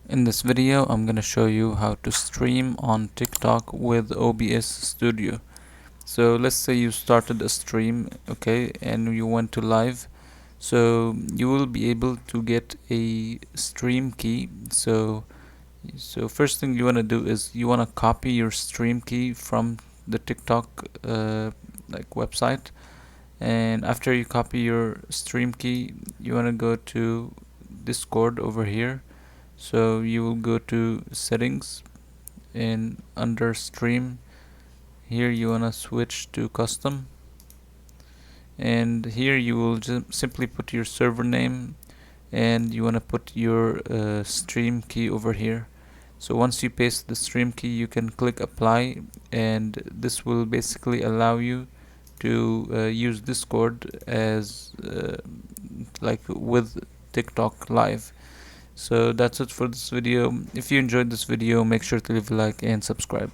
In this video, I'm going to show you how to stream on TikTok with OBS Studio. So let's say you started a stream, okay, and you went to live. So you will be able to get a stream key. So first thing you want to do is you want to copy your stream key from the TikTok website. And after you copy your stream key, you want to go to Discord over here. So you will go to settings and under stream here you wanna switch to custom, and here you will just simply put your server name and you wanna put your stream key over here. So once you paste the stream key, you can click apply, and this will basically allow you to use Discord as with TikTok live. So that's it for this video. If you enjoyed this video, make sure to leave a like and subscribe.